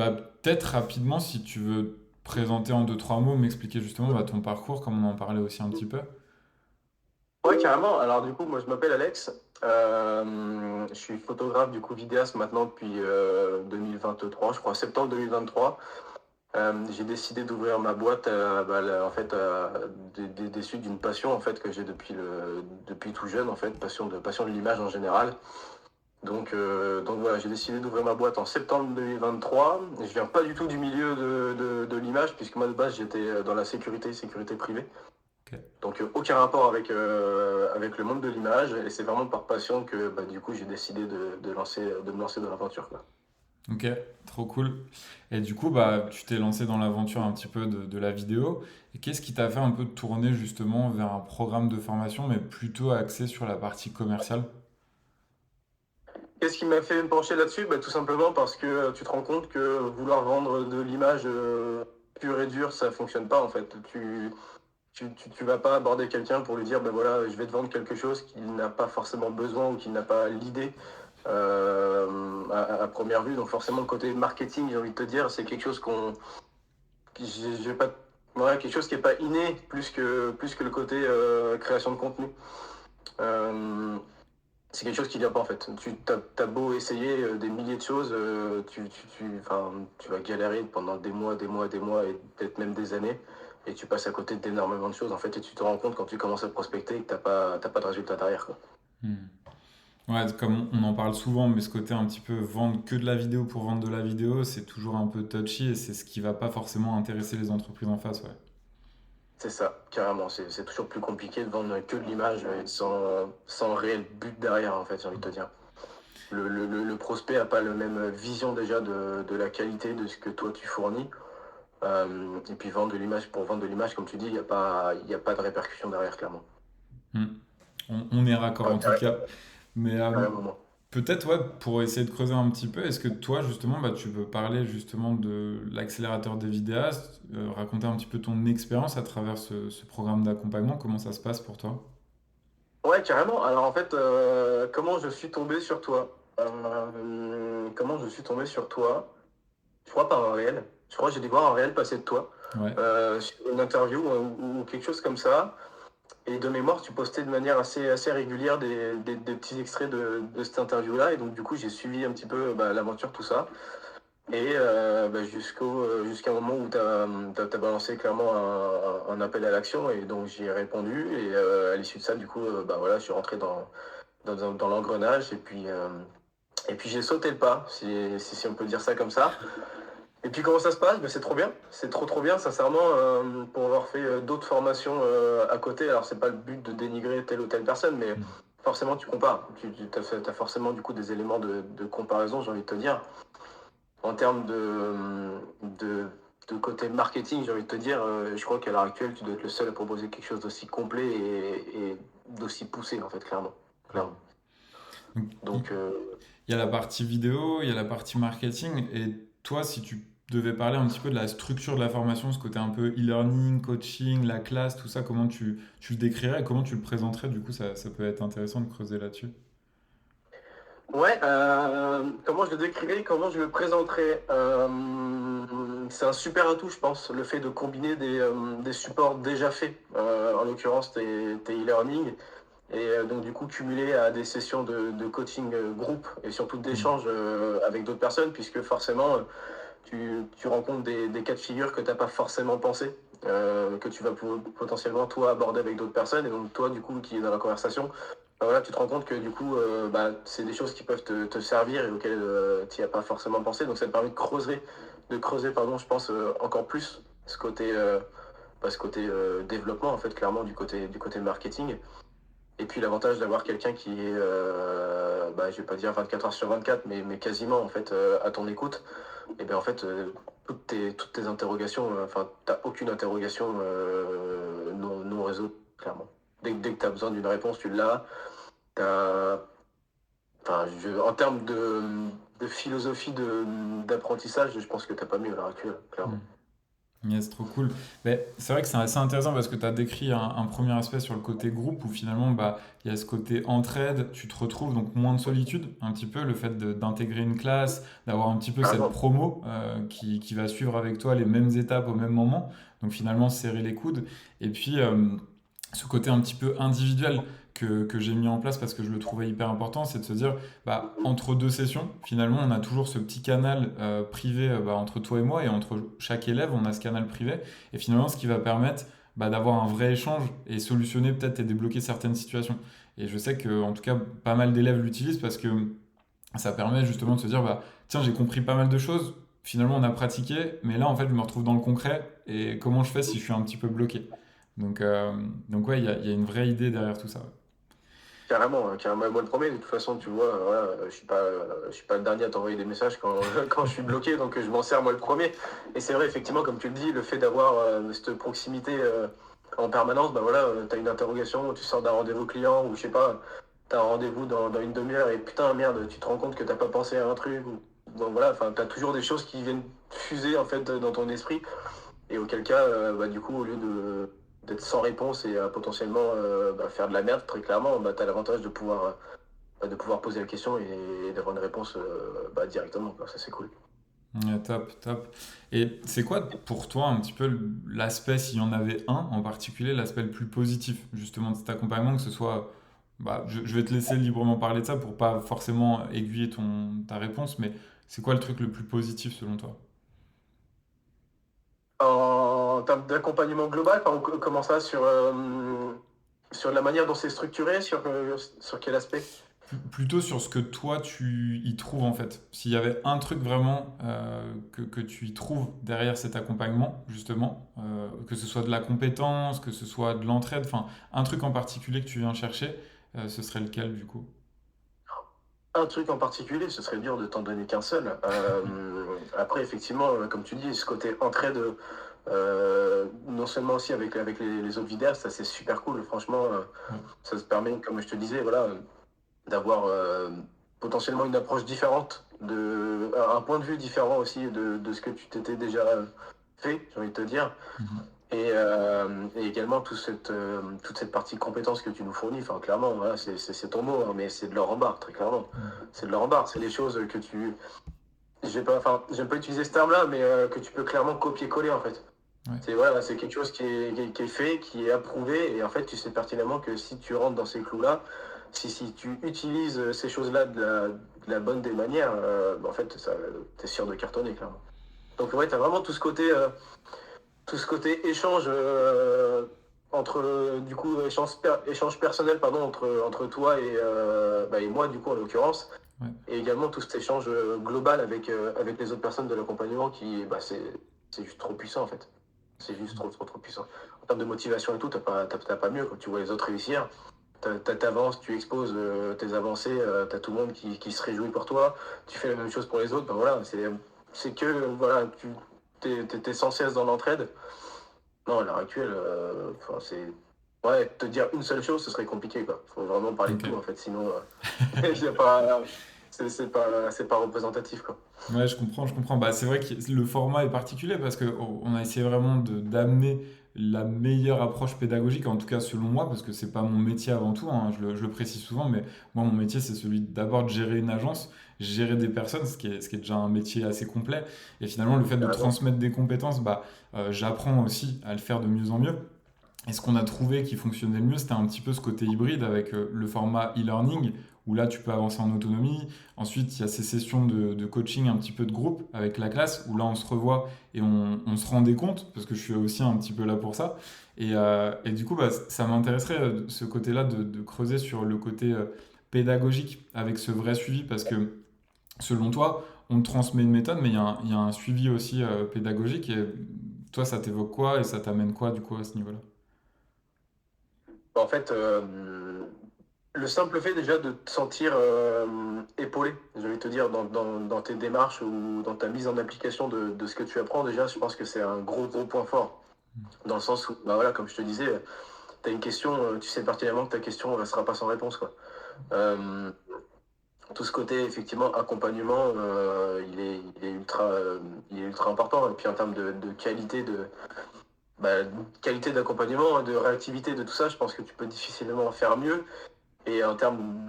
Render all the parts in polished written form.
Bah, peut-être rapidement, si tu veux te présenter en deux, trois mots, m'expliquer justement ton parcours, comme on en parlait aussi un petit peu. Ouais, carrément. Alors du coup, moi je m'appelle Alex. Je suis photographe du coup vidéaste maintenant depuis 2023, je crois septembre 2023. J'ai décidé d'ouvrir ma boîte en fait des suites d'une passion en fait que j'ai depuis tout jeune en fait, passion de l'image en général. Donc voilà, j'ai décidé d'ouvrir ma boîte en septembre 2023. Je viens pas du tout du milieu de l'image puisque moi de base j'étais dans la sécurité privée. Ok. Donc aucun rapport avec le monde de l'image et c'est vraiment par passion que du coup j'ai décidé de me lancer dans l'aventure quoi. Ok, trop cool. Et du coup, tu t'es lancé dans l'aventure un petit peu de la vidéo. Et qu'est-ce qui t'a fait un peu tourner justement vers un programme de formation, mais plutôt axé sur la partie commerciale? Qu'est-ce qui m'a fait me pencher là-dessus? Tout simplement parce que tu te rends compte que vouloir vendre de l'image pure et dure, ça fonctionne pas en fait. Tu vas pas aborder quelqu'un pour lui dire voilà, je vais te vendre quelque chose qu'il n'a pas forcément besoin ou qu'il n'a pas l'idée à première vue. Donc forcément le côté marketing, j'ai envie de te dire, c'est quelque chose j'ai pas ouais, quelque chose qui est pas inné plus que le côté création de contenu. Euh, c'est quelque chose qui vient pas en fait. T'as beau essayer des milliers de choses, enfin, tu vas galérer pendant des mois, des mois, des mois et peut-être même des années. Et tu passes à côté d'énormément de choses en fait et tu te rends compte quand tu commences à prospecter que t'as pas de résultat derrière quoi. Hmm. Ouais, comme on en parle souvent, mais ce côté un petit peu vendre que de la vidéo pour vendre de la vidéo, c'est toujours un peu touchy et c'est ce qui va pas forcément intéresser les entreprises en face, ouais. C'est ça, carrément. C'est toujours plus compliqué de vendre que de l'image et sans réel but derrière en fait, j'ai envie de te dire. Le prospect a pas la même vision déjà de la qualité de ce que toi tu fournis. Et puis vendre de l'image pour vendre de l'image, comme tu dis, il y a pas de répercussion derrière, clairement. Hmm. On est raccord Ouais, en tout cas. Mais carrément. peut-être, ouais, pour essayer de creuser un petit peu, est-ce que toi, justement, tu veux parler justement de l'accélérateur des vidéastes, raconter un petit peu ton expérience à travers ce programme d'accompagnement, comment ça se passe pour toi? Ouais, carrément. Alors en fait, comment je suis tombé sur toi? Comment je suis tombé sur toi? Je crois par un réel. Je crois que j'ai dû voir un réel passer de toi. Ouais. Sur une interview ou quelque chose comme ça. Et de mémoire, tu postais de manière assez régulière des petits extraits de cette interview-là. Et donc, du coup, j'ai suivi un petit peu l'aventure, tout ça. Et jusqu'à un moment où tu as balancé clairement un appel à l'action. Et donc, j'y ai répondu. Et à l'issue de ça, du coup, voilà, je suis rentré dans l'engrenage. Et puis, j'ai sauté le pas, si on peut dire ça comme ça. Et puis comment ça se passe? C'est trop bien, c'est trop trop bien, sincèrement, pour avoir fait d'autres formations à côté. Alors c'est pas le but de dénigrer telle ou telle personne, mais Hmm. forcément tu compares. T'as forcément du coup des éléments de comparaison, j'ai envie de te dire. En termes de côté marketing, j'ai envie de te dire, je crois qu'à l'heure actuelle, tu dois être le seul à proposer quelque chose d'aussi complet et d'aussi poussé, en fait, clairement. Clairement. Donc, il Donc, il y a la partie vidéo, il y a la partie marketing, et toi, si tu devais parler un petit peu de la structure de la formation, ce côté un peu e-learning, coaching, la classe, tout ça, comment tu le décrirais et comment tu le présenterais, du coup, ça peut être intéressant de creuser là-dessus. ouais, comment je le décrirais, comment je le présenterais? C'est un super atout, je pense, le fait de combiner des supports déjà faits, en l'occurrence tes e-learning, et donc du coup cumulé à des sessions de coaching groupe et surtout Hmm. d'échange avec d'autres personnes, puisque forcément tu rencontres des cas de figure que tu n'as pas forcément pensé, que tu vas potentiellement toi aborder avec d'autres personnes, et donc toi du coup qui est dans la conversation, voilà, tu te rends compte que du coup c'est des choses qui peuvent te servir et auxquelles tu n'y as pas forcément pensé, donc ça te permet de creuser pardon, je pense encore plus ce côté développement en fait clairement du côté marketing. Et puis l'avantage d'avoir quelqu'un qui est, je vais pas dire 24 heures sur 24, mais quasiment en fait à ton écoute, et bien en fait toutes tes interrogations, enfin t'as aucune interrogation non résolue clairement. Dès que tu as besoin d'une réponse, tu l'as. T'as, enfin, en termes de philosophie d'apprentissage, je pense que t'as pas mieux à l'heure actuelle, Hmm. clairement. Yes, trop cool. Mais c'est vrai que c'est assez intéressant parce que tu as décrit un premier aspect sur le côté groupe où finalement bah, il y a ce côté entraide, tu te retrouves donc moins de solitude, un petit peu le fait d'intégrer une classe, d'avoir un petit peu cette Carrément. promo qui va suivre avec toi les mêmes étapes au même moment, donc finalement serrer les coudes. Et puis ce côté un petit peu individuel que j'ai mis en place parce que je le trouvais hyper important, c'est de se dire, bah, entre deux sessions, finalement, on a toujours ce petit canal privé bah, entre toi et moi, et entre chaque élève, on a ce canal privé, et finalement, ce qui va permettre bah, d'avoir un vrai échange et solutionner peut-être et débloquer certaines situations. Et je sais que, en tout cas, pas mal d'élèves l'utilisent parce que ça permet justement de se dire, bah, tiens, j'ai compris pas mal de choses, finalement, on a pratiqué, mais là, en fait, je me retrouve dans le concret, et comment je fais si je suis un petit peu bloqué? Donc, euh, donc ouais, il y a une vraie idée derrière tout ça. Carrément, hein, carrément. Moi, le premier, de toute façon, tu vois, voilà, je suis pas le dernier à t'envoyer des messages quand, quand je suis bloqué, donc je m'en sers moi le premier. Et c'est vrai, effectivement, comme tu le dis, le fait d'avoir cette proximité en permanence, bah voilà, t'as une interrogation, tu sors d'un rendez-vous client, ou je sais pas, t'as un rendez-vous dans une demi-heure, et putain, merde, tu te rends compte que t'as pas pensé à un truc, ou bon, voilà, enfin, t'as toujours des choses qui viennent fuser, en fait, dans ton esprit. Et auquel cas, bah, du coup, au lieu d'être sans réponse et potentiellement bah, faire de la merde, très clairement, bah, tu as l'avantage de pouvoir poser la question et d'avoir une réponse bah, directement, quoi. Ça, c'est cool. Ouais, top, top. Et c'est quoi pour toi un petit peu l'aspect, s'il y en avait un en particulier, l'aspect le plus positif justement de cet accompagnement, que ce soit, bah, je vais te laisser librement parler de ça pour pas forcément aiguiller ta réponse, mais c'est quoi le truc le plus positif selon toi? En termes d'accompagnement global, enfin, comment ça, sur la manière dont c'est structuré, sur quel aspect? Plutôt sur ce que toi tu y trouves en fait. S'il y avait un truc vraiment que tu y trouves derrière cet accompagnement, justement, que ce soit de la compétence, que ce soit de l'entraide, enfin un truc en particulier que tu viens chercher, ce serait lequel du coup? Un truc en particulier, ce serait dur de t'en donner qu'un seul. Après, effectivement, comme tu dis, ce côté entraide, non seulement aussi avec les autres vidéastes, ça c'est super cool. Franchement, Ouais. ça se permet, comme je te disais, voilà, d'avoir potentiellement une approche différente, un point de vue différent aussi de ce que tu t'étais déjà fait, j'ai envie de te dire. Mhm. Et également toute cette partie compétence que tu nous fournis, enfin clairement, voilà, c'est ton mot, hein, mais c'est de l'or en barre, très clairement. Mhm. C'est de l'or en barre, c'est des choses que tu... Enfin, j'aime pas utiliser ce terme-là, mais que tu peux clairement copier-coller en fait. Ouais. C'est voilà, c'est quelque chose qui est fait, qui est approuvé, et en fait, tu sais pertinemment que si tu rentres dans ces clous-là, si tu utilises ces choses-là de la bonne des manières, bah, en fait, ça, t'es sûr de cartonner, clairement. Donc, ouais, t'as vraiment tout ce côté échange du coup, échange personnel, pardon, entre toi et moi, du coup, en l'occurrence, Ouais. et également tout cet échange global avec les autres personnes de l'accompagnement bah, c'est juste trop puissant, en fait. C'est juste trop puissant. En termes de motivation et tout, t'as pas mieux quand tu vois les autres réussir. T'avances, tu exposes tes avancées, t'as tout le monde qui se réjouit pour toi, tu fais la même chose pour les autres, ben voilà, c'est que voilà, t'es sans cesse dans l'entraide. Non, à l'heure actuelle, enfin, c'est. Ouais, te dire une seule chose, ce serait compliqué, quoi. Faut vraiment parler de Ok. tout, en fait, sinon, j'ai pas, c'est pas représentatif, quoi. Ouais, je comprends. Bah, c'est vrai que le format est particulier parce que on a essayé vraiment d'amener la meilleure approche pédagogique, en tout cas selon moi, parce que c'est pas mon métier avant tout, hein, je le précise souvent, mais moi mon métier c'est celui d'abord de gérer une agence, gérer des personnes, ce qui est déjà un métier assez complet, et finalement le fait de Carrément. transmettre des compétences, bah, j'apprends aussi à le faire de mieux en mieux. Et ce qu'on a trouvé qui fonctionnait le mieux, c'était un petit peu ce côté hybride avec le format e-learning, où là tu peux avancer en autonomie. Ensuite, il y a ces sessions de coaching un petit peu de groupe avec la classe, où là on se revoit et on se rend des comptes, parce que je suis aussi un petit peu là pour ça. Et du coup, bah, ça m'intéresserait ce côté-là de creuser sur le côté pédagogique avec ce vrai suivi, parce que selon toi, on te transmet une méthode, mais il y a un suivi aussi pédagogique. Et toi, ça t'évoque quoi et ça t'amène quoi du coup à ce niveau-là? En fait, le simple fait déjà de te sentir épaulé, je vais te dire, dans tes démarches ou dans ta mise en application de ce que tu apprends, déjà, je pense que c'est un gros point fort. Dans le sens où, bah voilà, comme je te disais, tu as une question, tu sais pertinemment que ta question ne restera pas sans réponse, quoi. Euh, tout ce côté effectivement accompagnement, il est ultra important. Et puis en termes de qualité bah, qualité d'accompagnement, de réactivité, de tout ça, je pense que tu peux difficilement en faire mieux. Et en termes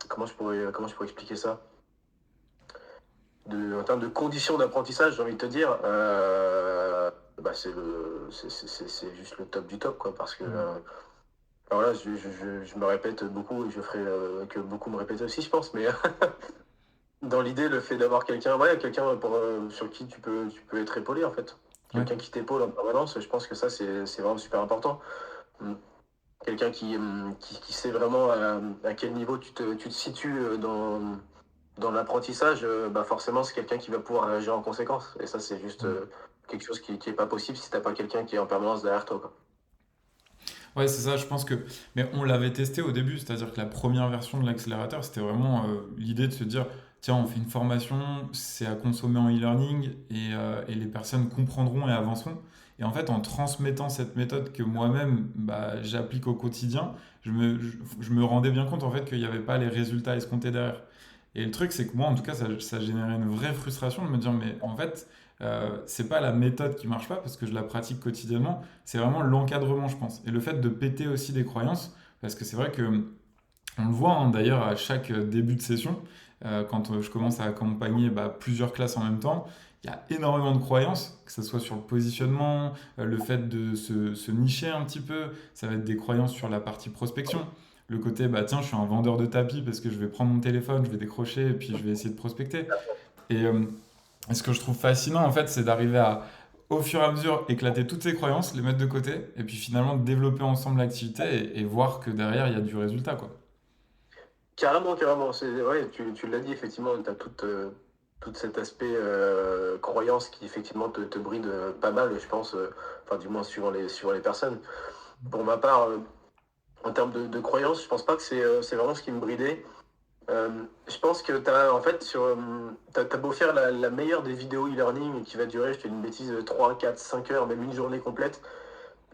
comment je pourrais expliquer ça? En termes de conditions d'apprentissage, j'ai envie de te dire, bah, c'est juste le top du top, quoi, parce que Mm. alors là, je me répète beaucoup et je ferai que beaucoup me répéter aussi, je pense, mais dans l'idée, le fait d'avoir quelqu'un, ouais, quelqu'un sur qui tu peux être épaulé, en fait. Ouais. Quelqu'un qui t'épaule en permanence, je pense que ça, c'est vraiment super important. Mm. Quelqu'un qui sait vraiment à quel niveau tu te situes dans l'apprentissage, bah forcément, c'est quelqu'un qui va pouvoir réagir en conséquence. Et ça, c'est juste Mm. quelque chose qui est pas possible si t'as pas quelqu'un qui est en permanence derrière toi, quoi. Ouais, c'est ça, je pense que. Mais on l'avait testé au début, c'est-à-dire que la première version de l'accélérateur, c'était vraiment l'idée de se dire, tiens, on fait une formation, c'est à consommer en e-learning et les personnes comprendront et avanceront. Et en fait, en transmettant cette méthode que moi-même, bah, j'applique au quotidien, je me rendais bien compte en fait qu'il n'y avait pas les résultats escomptés derrière. Et le truc, c'est que moi, en tout cas, ça générait une vraie frustration de me dire, mais en fait, c'est pas la méthode qui marche pas parce que je la pratique quotidiennement, c'est vraiment l'encadrement, je pense. Et le fait de péter aussi des croyances, parce que c'est vrai que on le voit hein, d'ailleurs à chaque début de session, quand je commence à accompagner bah, plusieurs classes en même temps, il y a énormément de croyances, que ce soit sur le positionnement, le fait de se nicher un petit peu, ça va être des croyances sur la partie prospection. Le côté, bah tiens, je suis un vendeur de tapis parce que je vais prendre mon téléphone, je vais décrocher et puis je vais essayer de prospecter. Et ce que je trouve fascinant, en fait, c'est d'arriver à, au fur et à mesure, éclater toutes ces croyances, les mettre de côté, et puis finalement développer ensemble l'activité et voir que derrière, il y a du résultat, quoi. Carrément, carrément. Ouais, tu l'as dit, effectivement, tu as tout cet aspect croyance qui, effectivement, te bride pas mal, je pense, enfin, du moins, suivant les personnes. Pour ma part, en termes de croyance, je pense pas que c'est vraiment ce qui me bridait. Je pense que en fait, t'as beau faire la meilleure des vidéos e-learning qui va durer, je te dis une bêtise, 3 4 5 heures, même une journée complète,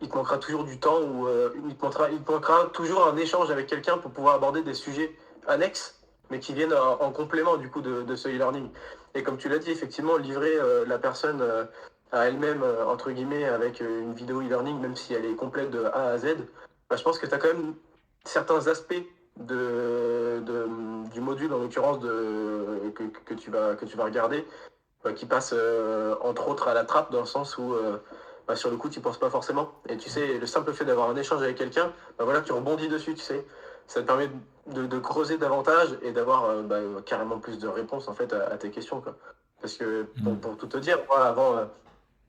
il te manquera toujours du temps ou il te manquera toujours un échange avec quelqu'un pour pouvoir aborder des sujets annexes, mais qui viennent en complément du coup de ce e-learning. Et comme tu l'as dit, effectivement, livrer la personne à elle-même, entre guillemets, avec une vidéo e-learning, même si elle est complète de A à Z, bah, je pense que tu as quand même certains aspects du module, en l'occurrence, que tu vas regarder, qui passe entre autres à la trappe dans le sens où bah, sur le coup tu penses pas forcément et tu sais le simple fait d'avoir un échange avec quelqu'un, bah, voilà, tu rebondis dessus, tu sais, ça te permet de creuser davantage et d'avoir bah, carrément plus de réponses en fait à tes questions, quoi. Parce que Mm. pour tout te dire, moi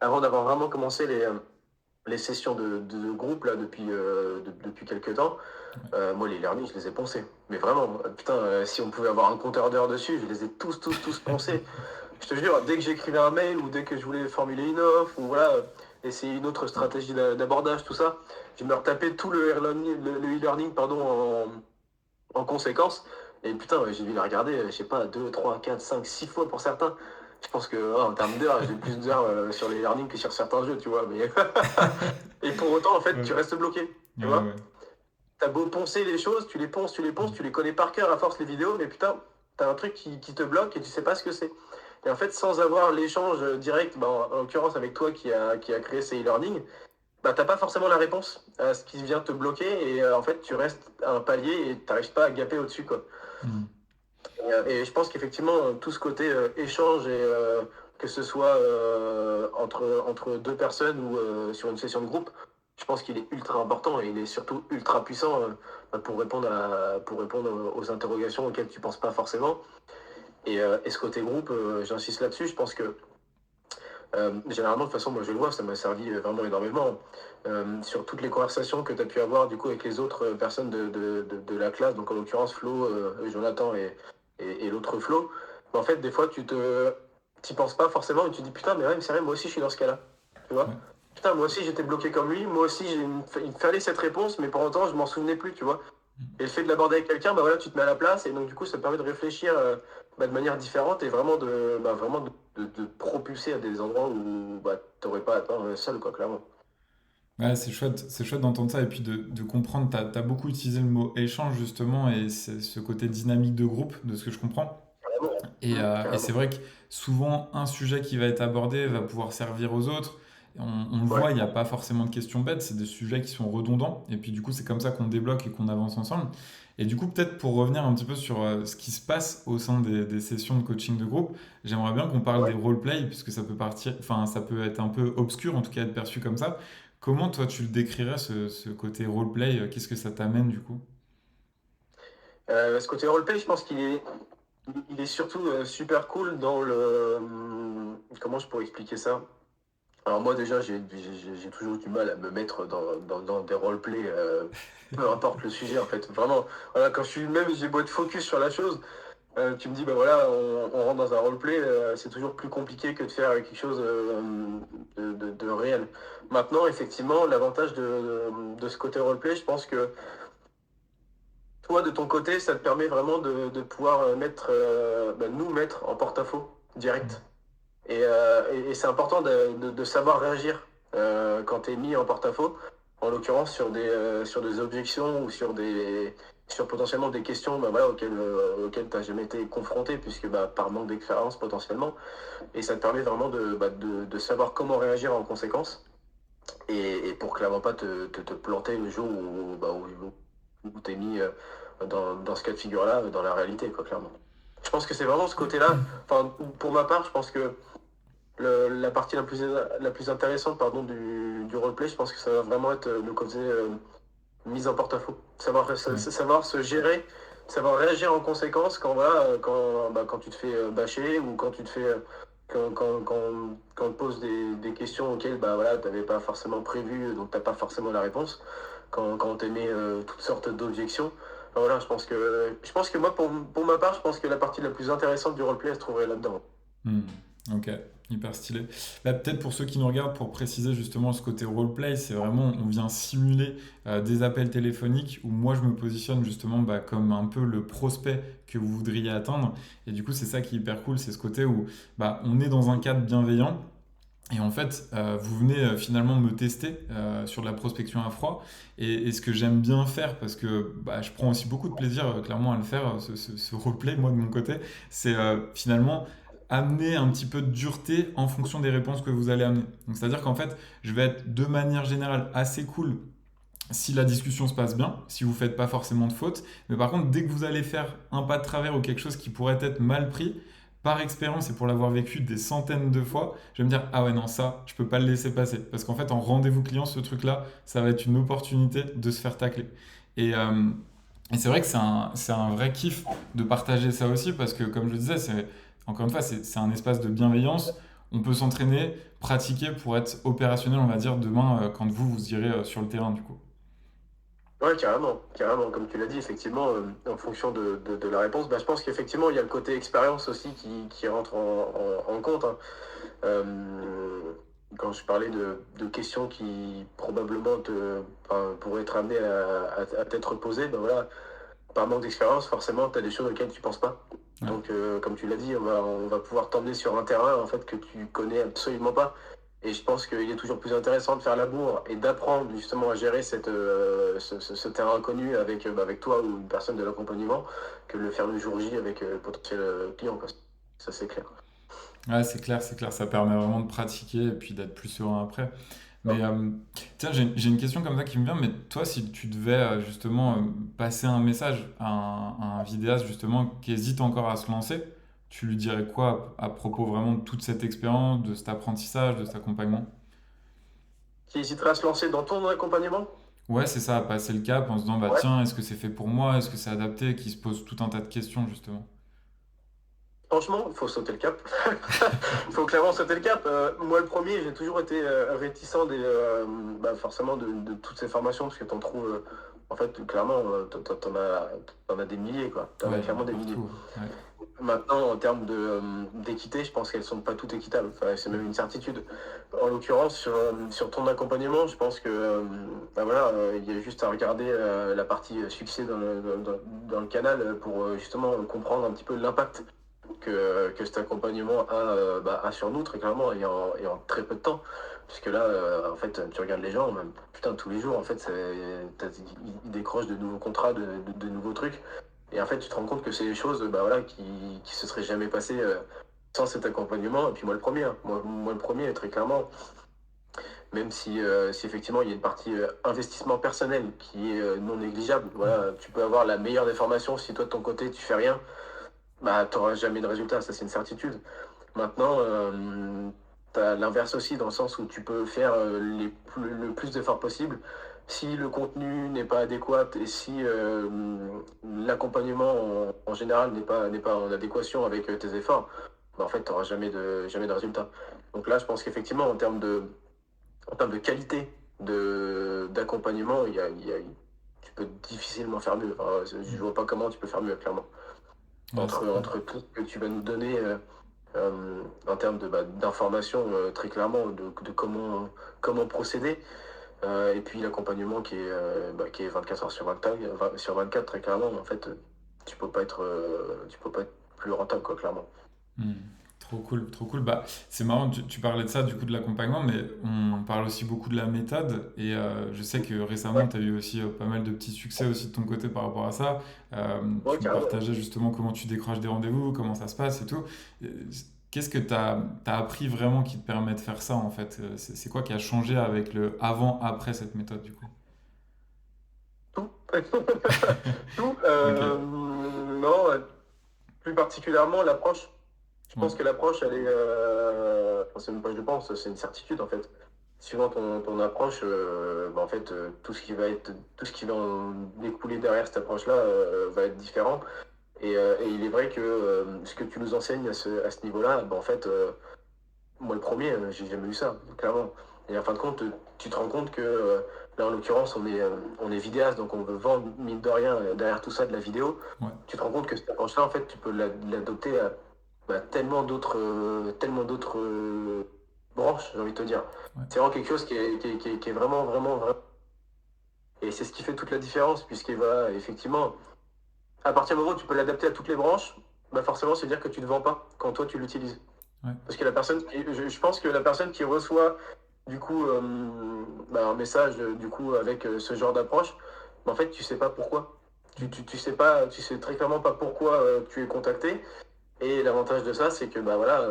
avant d'avoir vraiment commencé les sessions de groupe là depuis quelques temps, moi les learning je les ai poncés, mais vraiment putain, si on pouvait avoir un compteur d'heures dessus, je les ai tous poncés. Je te jure, dès que j'écrivais un mail ou dès que je voulais formuler une offre ou voilà, essayer une autre stratégie d'abordage, tout ça, je me retapais tout le e-learning pardon, en conséquence. Et putain, ouais, j'ai dû la regarder, je sais pas, 2 3 4 5 6 fois pour certains. Je pense que en termes d'heures, j'ai plus d'heures sur les learning que sur certains jeux, tu vois. Mais et pour autant, en fait, Ouais, tu restes bloqué, ouais, tu ouais. vois. T'as beau poncer les choses, tu les connais par cœur à force les vidéos, mais putain, t'as un truc qui te bloque et tu sais pas ce que c'est. Et en fait, sans avoir l'échange direct, bah, en l'occurrence avec toi qui a créé ces e-learning, bah, t'as pas forcément la réponse à ce qui vient te bloquer et en fait, tu restes à un palier et t'arrives pas à gaper au-dessus, quoi. Mm. Et je pense qu'effectivement, tout ce côté échange et que ce soit entre deux personnes ou sur une session de groupe, je pense qu'il est ultra important et il est surtout ultra puissant pour répondre aux interrogations auxquelles tu penses pas forcément. Et ce côté groupe, j'insiste là-dessus, je pense que généralement, de toute façon, moi je le vois, ça m'a servi vraiment énormément. Sur toutes les conversations que tu as pu avoir du coup avec les autres personnes de la classe, donc en l'occurrence Flo, Jonathan et l'autre Flo, en fait, des fois, t'y penses pas forcément et tu te dis putain, mais ouais, mais c'est vrai, moi aussi je suis dans ce cas-là. Tu vois? Ouais. Putain, moi aussi j'étais bloqué comme lui, moi aussi il me fallait cette réponse, mais pour autant je m'en souvenais plus, tu vois. Et le fait de l'aborder avec quelqu'un, bah voilà, tu te mets à la place et donc du coup ça te permet de réfléchir bah, de manière différente et vraiment de propulser à des endroits où bah, t'aurais pas atteint seul, quoi, clairement. Ouais, c'est chouette d'entendre ça et puis de comprendre. Tu as beaucoup utilisé le mot échange justement et c'est ce côté dynamique de groupe, de ce que je comprends. Carrément. Et c'est Carrément. vrai que souvent, un sujet qui va être abordé va pouvoir servir aux autres. On le Ouais. voit, il n'y a pas forcément de questions bêtes, c'est des sujets qui sont redondants. Et puis du coup, c'est comme ça qu'on débloque et qu'on avance ensemble. Et du coup, peut-être pour revenir un petit peu sur ce qui se passe au sein des sessions de coaching de groupe, j'aimerais bien qu'on parle des Ouais. roleplays, puisque ça peut partir, enfin, ça peut être un peu obscur, en tout cas être perçu comme ça. Comment toi tu le décrirais, ce côté roleplay? Qu'est-ce que ça t'amène du coup? Ce côté roleplay, je pense qu'il est surtout super cool dans comment je pourrais expliquer ça? Alors moi déjà, j'ai toujours eu du mal à me mettre dans des roleplays, peu importe le sujet en fait. Vraiment, voilà, quand je suis même, j'ai beau être focus sur la chose, tu me dis, bah voilà, on rentre dans un roleplay, c'est toujours plus compliqué que de faire quelque chose de réel. Maintenant, effectivement, l'avantage de ce côté roleplay, je pense que toi, de ton côté, ça te permet vraiment de pouvoir nous mettre en porte-à-faux direct. Et c'est important de savoir réagir quand tu es mis en porte-à-faux, en l'occurrence sur des objections ou sur potentiellement des questions bah, voilà, auxquelles tu n'as jamais été confronté, puisque bah, par manque d'expérience potentiellement. Et ça te permet vraiment de savoir comment réagir en conséquence et pour clairement pas te planter le jour où tu es mis dans ce cas de figure-là, dans la réalité, quoi, clairement. Je pense que c'est vraiment ce côté-là. Enfin, pour ma part, je pense que la partie la plus intéressante pardon, du roleplay, je pense que ça va vraiment être le côté mise en porte-à-faux. Ouais. Savoir se gérer, savoir réagir en conséquence quand, voilà, quand tu te fais bâcher ou quand tu te fais. Quand on te pose des questions auxquelles bah, voilà, tu n'avais pas forcément prévu, donc tu n'as pas forcément la réponse. Quand on t'émet toutes sortes d'objections. Enfin, voilà, je pense que moi, pour ma part, je pense que la partie la plus intéressante du roleplay, elle se trouverait là-dedans. Hmm, ok, hyper stylé. Là, peut-être pour ceux qui nous regardent, pour préciser justement ce côté roleplay, c'est vraiment, on vient simuler des appels téléphoniques où moi je me positionne justement bah, comme un peu le prospect que vous voudriez atteindre. Et du coup, c'est ça qui est hyper cool, c'est ce côté où bah, on est dans un cadre bienveillant. Et en fait, vous venez finalement me tester sur de la prospection à froid. Et ce que j'aime bien faire, parce que bah, je prends aussi beaucoup de plaisir clairement à le faire, ce roleplay, moi de mon côté, c'est finalement amener un petit peu de dureté en fonction des réponses que vous allez amener. Donc c'est-à-dire qu'en fait, je vais être de manière générale assez cool si la discussion se passe bien, si vous ne faites pas forcément de fautes. Mais par contre, dès que vous allez faire un pas de travers ou quelque chose qui pourrait être mal pris, par expérience et pour l'avoir vécu des centaines de fois, je vais me dire, ah ouais, non, ça, je peux pas le laisser passer. Parce qu'en fait, en rendez-vous client, ce truc-là, ça va être une opportunité de se faire tacler. Et, euh, et c'est vrai que c'est un vrai kiff de partager ça aussi, parce que comme je le disais, encore une fois, c'est un espace de bienveillance. On peut s'entraîner, pratiquer pour être opérationnel, on va dire, demain, quand vous irez sur le terrain, du coup. Ouais, carrément, carrément. Comme tu l'as dit, effectivement, en fonction de la réponse, bah, je pense qu'effectivement, il y a le côté expérience aussi qui rentre en compte, hein. Euh, Quand je parlais de questions qui probablement enfin, pourraient être amenées à t'être posées, ben voilà, par manque d'expérience, forcément, tu as des choses auxquelles tu penses pas. Ouais. Donc, comme tu l'as dit, on va pouvoir t'emmener sur un terrain en fait que tu connais absolument pas. Et je pense qu'il est toujours plus intéressant de faire la bourre et d'apprendre justement à gérer ce terrain inconnu avec toi ou une personne de l'accompagnement que de le faire le jour J avec le potentiel client, quoi. Ça, c'est clair. Ouais, c'est clair, ça permet vraiment de pratiquer et puis d'être plus serein après. Mais tiens, j'ai une question comme ça qui me vient, mais toi, si tu devais justement passer un message à un vidéaste justement qui hésite encore à se lancer, tu lui dirais quoi à propos vraiment de toute cette expérience, de cet apprentissage, de cet accompagnement? Qui hésiterait à se lancer dans ton accompagnement? Ouais, c'est ça, passer le cap en se disant, bah Ouais. tiens, est-ce que c'est fait pour moi? Est-ce que c'est adapté? Qui se pose tout un tas de questions justement. Franchement, il faut sauter le cap. Il faut clairement sauter le cap. Moi, le premier, j'ai toujours été réticent forcément de toutes ces formations parce que t'en trouves, en fait, clairement, t'en as des milliers, quoi. T'en as Ouais, il y en a clairement des milliers. partout. Ouais. Maintenant, en termes d'équité, je pense qu'elles sont pas toutes équitables. Enfin, c'est même une certitude. En l'occurrence, sur ton accompagnement, je pense que, il y a juste à regarder la partie succès dans le canal pour justement comprendre un petit peu l'impact l'impact que cet accompagnement a sur nous, très clairement, et en très peu de temps. Puisque là, en fait, tu regardes les gens, même, putain, tous les jours, en fait, ils décrochent de nouveaux contrats, de nouveaux trucs. Et en fait, tu te rends compte que c'est des choses voilà, qui se seraient jamais passées sans cet accompagnement. Et puis moi, le premier, hein. Moi, le premier, très clairement, même si effectivement il y a une partie investissement personnel qui est non négligeable. Voilà, tu peux avoir la meilleure des formations, si toi de ton côté tu fais rien, bah tu n'auras jamais de résultat, ça c'est une certitude. Maintenant, tu as l'inverse aussi, dans le sens où tu peux faire le plus d'efforts possible. Si le contenu n'est pas adéquat et si l'accompagnement en général n'est pas en adéquation avec tes efforts, bah, en fait, tu n'auras jamais de résultat. Donc là, je pense qu'effectivement, en termes de qualité d'accompagnement, tu peux difficilement faire mieux. Enfin, je vois pas comment tu peux faire mieux, clairement. Ouais, c'est clair. Entre tout ce que tu vas nous donner en termes d'informations, très clairement, de comment procéder, et puis l'accompagnement qui est 24 heures sur 24, sur 24, très clairement, en fait, tu peux pas être plus rentable, quoi, clairement. Hmm. Trop cool, trop cool. Bah, c'est marrant, tu parlais de ça, du coup, de l'accompagnement, mais on parle aussi beaucoup de la méthode. Et je sais que récemment, Ouais, tu as eu aussi pas mal de petits succès aussi de ton côté par rapport à ça. ouais, Tu me carrément. partageais justement comment tu décroches des rendez-vous, comment ça se passe et tout. Euh, Qu'est-ce que tu as appris vraiment qui te permet de faire ça, en fait? C'est quoi qui a changé avec le avant-après cette méthode, du coup? Tout. Tout. Ok, Non, plus particulièrement l'approche. Je ouais, pense que l'approche, elle est. Enfin, c'est même pas je pense, c'est une certitude en fait. Suivant ton approche, en fait, tout ce qui va en découler derrière cette approche-là va être différent. Et il est vrai que ce que tu nous enseignes à ce niveau-là, en fait, moi le premier, j'ai jamais eu ça, clairement. Et en fin de compte, tu te rends compte que là, en l'occurrence, on est vidéaste, donc on veut vendre, mine de rien, derrière tout ça, de la vidéo. ouais, Tu te rends compte que cette approche-là, en fait, tu peux l'adopter à tellement d'autres branches, j'ai envie de te dire. ouais, C'est vraiment quelque chose qui est vraiment, vraiment, vraiment. Et c'est ce qui fait toute la différence, puisque voilà, effectivement, à partir du moment où tu peux l'adapter à toutes les branches, bah forcément, c'est dire que tu ne vends pas quand toi tu l'utilises. ouais. Parce que je pense que la personne qui reçoit du coup un message du coup avec ce genre d'approche, en fait, tu sais pas pourquoi. Tu sais très clairement pas pourquoi tu es contacté. Et l'avantage de ça, c'est que bah voilà,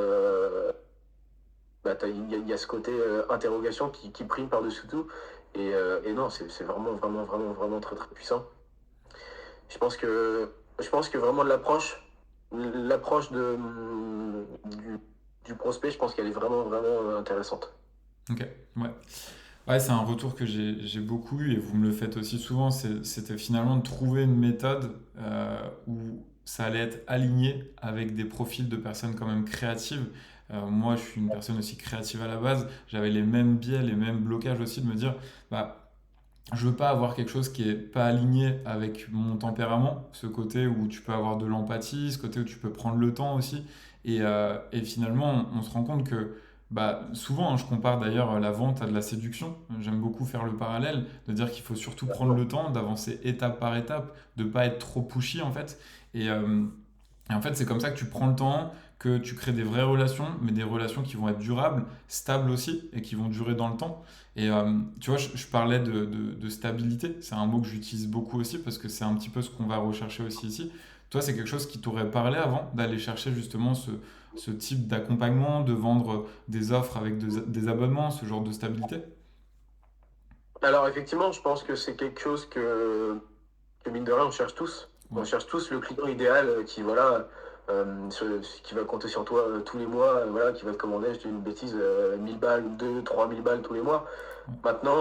il y a ce côté interrogation qui prime par-dessus tout. Et non, c'est vraiment, vraiment, vraiment, vraiment très, très puissant. Je pense que, je pense que vraiment l'approche du prospect, je pense qu'elle est vraiment, vraiment intéressante. Ok, ouais. Ouais, c'est un retour que j'ai beaucoup eu et vous me le faites aussi souvent. C'était finalement de trouver une méthode où ça allait être aligné avec des profils de personnes quand même créatives. Moi, je suis une personne aussi créative à la base. J'avais les mêmes biais, les mêmes blocages aussi de me dire, bah, je veux pas avoir quelque chose qui est pas aligné avec mon tempérament, ce côté où tu peux avoir de l'empathie, ce côté où tu peux prendre le temps aussi. Et finalement, on se rend compte que bah, souvent, hein, je compare d'ailleurs la vente à de la séduction. J'aime beaucoup faire le parallèle, de dire qu'il faut surtout prendre le temps, d'avancer étape par étape, de pas être trop pushy en fait. Et, euh, et en fait, c'est comme ça que tu prends le temps, que tu crées des vraies relations, mais des relations qui vont être durables, stables aussi, et qui vont durer dans le temps. Tu vois, je parlais de stabilité. C'est un mot que j'utilise beaucoup aussi parce que c'est un petit peu ce qu'on va rechercher aussi ici. Toi, c'est quelque chose qui t'aurait parlé avant d'aller chercher justement ce type d'accompagnement, de vendre des offres avec des abonnements, ce genre de stabilité? Alors effectivement, je pense que c'est quelque chose que mine de rien, on cherche tous. Ouais, On cherche tous le client idéal qui, voilà, qui va compter sur toi tous les mois, voilà, qui va te commander, je dis une bêtise, 1000 balles, 2 3 000 balles tous les mois. ouais, Maintenant,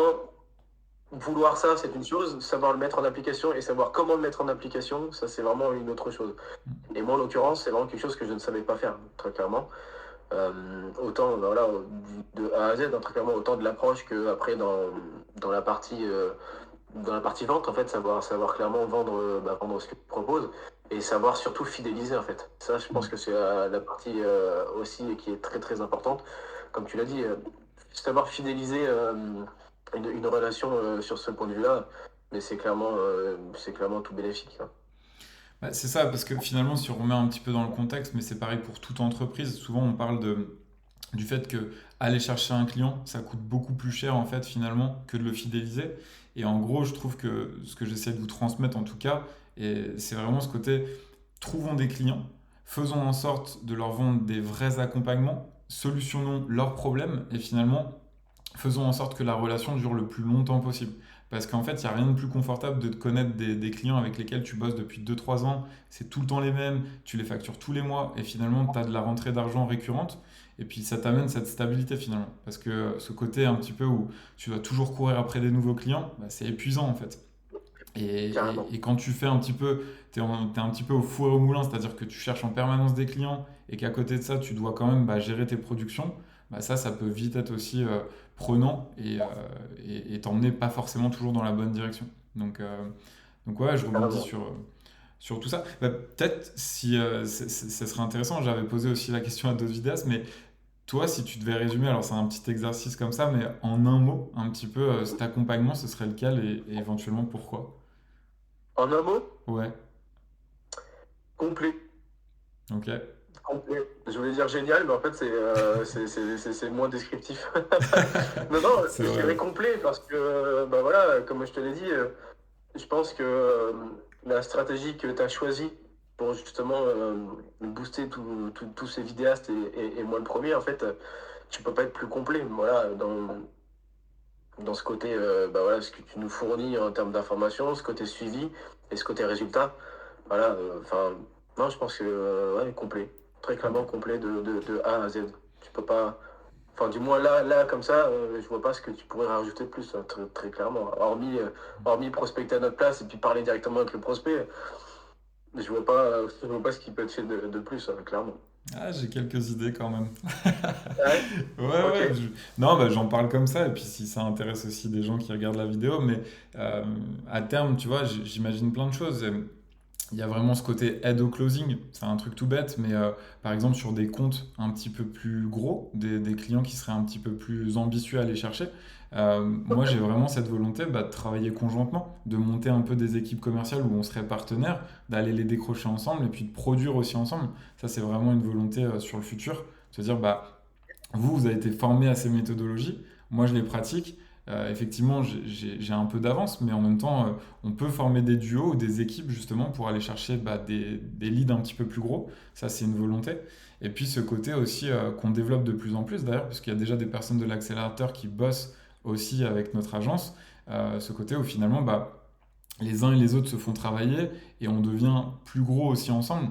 vouloir ça, c'est une chose, savoir le mettre en application et savoir comment le mettre en application, ça c'est vraiment une autre chose. Et moi, en l'occurrence, c'est vraiment quelque chose que je ne savais pas faire, très clairement. Autant voilà, de A à Z, hein, très clairement, autant de l'approche que après dans la partie dans la partie vente, en fait, savoir clairement vendre ce que tu proposes et savoir surtout fidéliser, en fait. Ça, je pense que c'est la partie aussi qui est très très importante. Comme tu l'as dit, savoir fidéliser une relation sur ce point de vue-là, mais c'est clairement tout bénéfique, hein. Bah, c'est ça, parce que finalement, si on remet un petit peu dans le contexte, mais c'est pareil pour toute entreprise, souvent on parle du fait que aller chercher un client, ça coûte beaucoup plus cher en fait finalement que de le fidéliser. Et en gros, je trouve que ce que j'essaie de vous transmettre en tout cas, et c'est vraiment ce côté, trouvons des clients, faisons en sorte de leur vendre des vrais accompagnements, solutionnons leurs problèmes et finalement faisons en sorte que la relation dure le plus longtemps possible. Parce qu'en fait, il n'y a rien de plus confortable de te connaître des clients avec lesquels tu bosses depuis 2 3 ans. C'est tout le temps les mêmes, tu les factures tous les mois et finalement, tu as de la rentrée d'argent récurrente. Et puis, ça t'amène cette stabilité finalement. Parce que ce côté un petit peu où tu dois toujours courir après des nouveaux clients, bah, c'est épuisant en fait. Et Carrément. quand tu fais un petit peu, t'es un petit peu au four et au moulin, c'est-à-dire que tu cherches en permanence des clients et qu'à côté de ça, tu dois quand même bah, gérer tes productions, bah, ça peut vite être aussi prenant et t'emmener pas forcément toujours dans la bonne direction. Donc, euh, donc ouais, je rebondis Carrément. sur tout ça. Bah, peut-être si ça serait intéressant, j'avais posé aussi la question à d'autres vidéastes, mais toi, si tu devais résumer, alors c'est un petit exercice comme ça, mais en un mot, un petit peu, cet accompagnement, ce serait lequel et éventuellement pourquoi? En un mot, Ouais, complet. ok. Complet. Je voulais dire génial, mais en fait, c'est moins descriptif. Non, non, C'est je vrai, dirais ouais. complet parce que, bah voilà, comme je te l'ai dit, je pense que la stratégie que tu as choisie pour justement booster tous ces vidéastes et moi le premier, en fait, tu peux pas être plus complet. Voilà, dans ce côté, bah voilà, ce que tu nous fournis en termes d'informations, ce côté suivi et ce côté résultat. Voilà, enfin, non, je pense que, ouais, complet. Très clairement complet de A à Z. Tu peux pas. Enfin, du moins là comme ça, je vois pas ce que tu pourrais rajouter de plus, hein, très clairement. Hormis prospecter à notre place et puis parler directement avec le prospect, je vois pas ce qui peut être fait de plus, clairement. Ah, j'ai quelques idées quand même. Ouais, Ouais, ok. ouais. Non, bah, j'en parle comme ça, et puis si ça intéresse aussi des gens qui regardent la vidéo, mais euh, à terme, tu vois, j'imagine plein de choses. Il y a vraiment ce côté aide au closing, c'est un truc tout bête, mais par exemple sur des comptes un petit peu plus gros, des clients qui seraient un petit peu plus ambitieux à aller chercher, moi j'ai vraiment cette volonté bah, de travailler conjointement, de monter un peu des équipes commerciales où on serait partenaires, d'aller les décrocher ensemble et puis de produire aussi ensemble. Ça c'est vraiment une volonté sur le futur, de se dire bah vous avez été formé à ces méthodologies, moi je les pratique. Effectivement, j'ai un peu d'avance, mais en même temps, on peut former des duos ou des équipes justement pour aller chercher bah, des leads un petit peu plus gros. Ça, c'est une volonté. Et puis ce côté aussi qu'on développe de plus en plus d'ailleurs, parce qu'il y a déjà des personnes de l'accélérateur qui bossent aussi avec notre agence. Ce côté où finalement, bah, les uns et les autres se font travailler et on devient plus gros aussi ensemble.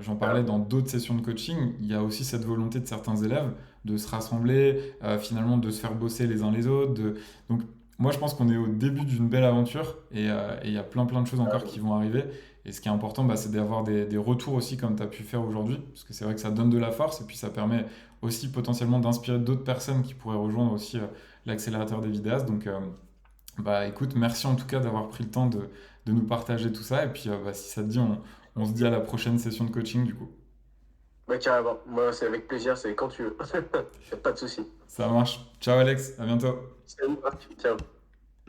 J'en parlais dans d'autres sessions de coaching, il y a aussi cette volonté de certains élèves de se rassembler, finalement de se faire bosser les uns les autres. Donc moi je pense qu'on est au début d'une belle aventure et il y a plein de choses encore qui vont arriver. Et ce qui est important, bah, c'est d'avoir des retours aussi comme tu as pu faire aujourd'hui, parce que c'est vrai que ça donne de la force et puis ça permet aussi potentiellement d'inspirer d'autres personnes qui pourraient rejoindre aussi l'accélérateur des vidéastes. Donc bah écoute, merci en tout cas d'avoir pris le temps de nous partager tout ça. Et puis bah, si ça te dit, on se dit à la prochaine session de coaching du coup. Bah, carrément. Moi, c'est avec plaisir, c'est quand tu veux. Y a pas de souci. Ça marche. Ciao Alex, à bientôt. Salut, Marc. Ciao.